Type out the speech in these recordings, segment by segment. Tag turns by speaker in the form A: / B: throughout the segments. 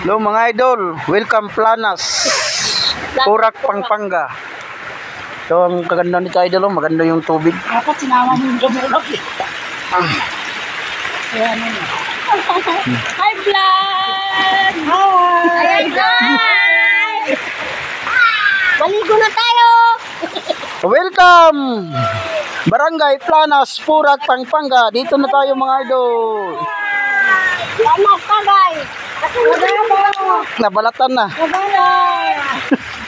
A: Hello mga idol, welcome Planas, Purak, Pampanga. Ito ang kaganda nito idol, maganda yung tubig.
B: Dapat sinama mo yung gamulog eh. Hi vlog! Hi! Hi! Maligo na tayo!
A: Welcome! Barangay Planas, Purak, Pampanga. Dito na tayo mga idol.
B: Planas, tagay!
A: Nabalatan na.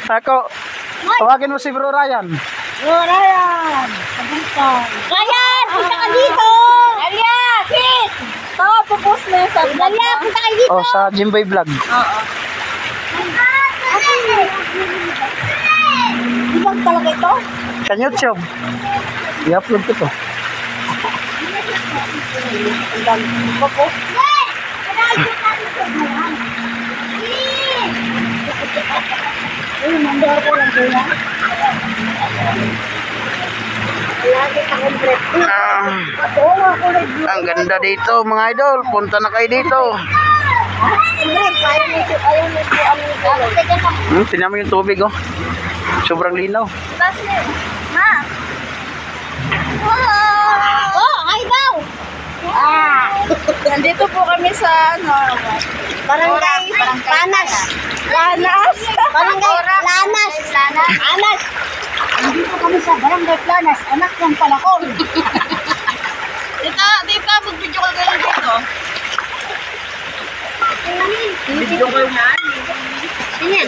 A: Ako, tawagin mo si Bro Ryan.
B: Bro Ryan! Ryan! Punta ka dito! Ryan! Sit! Ito, pupus na sa vlog. Ryan, punta ka dito!
A: Oh, sa Jimboy Vlog.
B: Oo. Ibang talaga ito?
A: Sa YouTube. I-upload ko to.
B: Ang dami ko po. Mandar ko lang sila. Lagi akong break.
A: Ang ganda dito mga idol. Punta na kayo dito. Tingnan mo yung tubig oh. Sobrang linaw.
B: Ma. Oh, ay daw. Nandito po kami sa Barangay Planas. Planas. Barangay Planas. Planas. Nandito kami sa Barangay Planas, anak ng Palakon. Dito, mag-video call kayo dito. Video call na. Sino yan?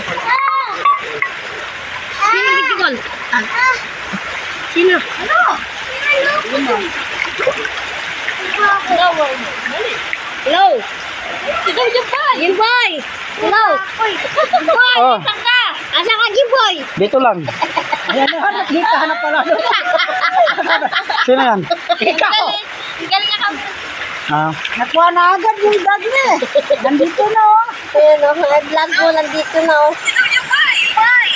B: Sino video call? Sino? Ano? Hello. Hello. Ikaw, Jimboy. Jimboy. Hello. Jimboy,
A: Oh.
B: saan ka? Asa ka, Jimboy?
A: Dito lang.
B: Ayan, dito, hanap pala.
A: Sino yan?
B: Ikaw. Ikaw niya kami.
A: Ah.
B: Nakuha na agad yung vlog niya. Nandito na oh. Ayan o, mga vlog mo nandito na oh. Sino Jimboy? Jimboy.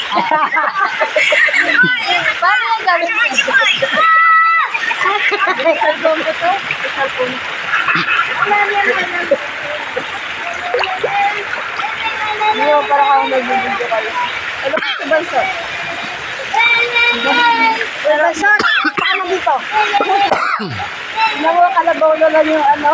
B: Paano yung gawin mo? Cellphone ko to. Cellphone. Hindi mo parang ako nag-video kayo. Ano ba ito, Balsot? Balsot, paano dito? Nakuha kalabaw na lang yung ano.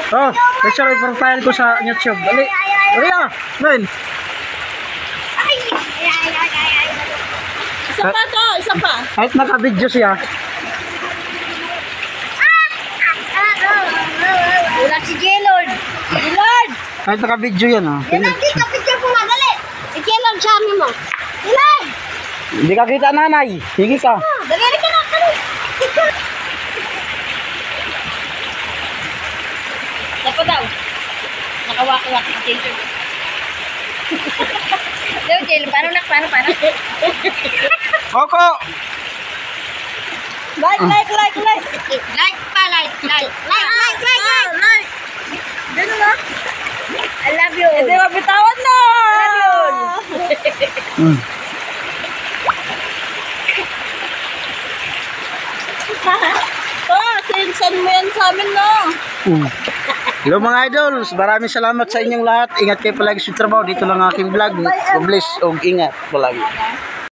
A: Oh, picture yung profile ko sa YouTube. Dali. Dali ah. Dali.
B: Isa pa to, isa pa.
A: Kahit naka-video siya.
B: Wala si J-Lord. J-Lord!
A: Kahit naka-video yan ah.
B: Yan ang dito, picture ko nga, dali. Si J-Lord sa amin mo. J-Lord!
A: Hindi ka kita nanay. Sige ka.
B: Dali ka na, dali. Dapat daw. Nakawak-wak ang picture. Daw, J-Lord, paano?
A: Oko!
B: Like. Like pa, like. Like. Ganun na. I love you. Hindi mabitawan na. I love you. Send mo yan sa amin na.
A: Hello mga idols, maraming salamat sa inyong lahat. Ingat kayo palagi sa trabaho. Dito lang aking vlog. God bless o ingat palagi.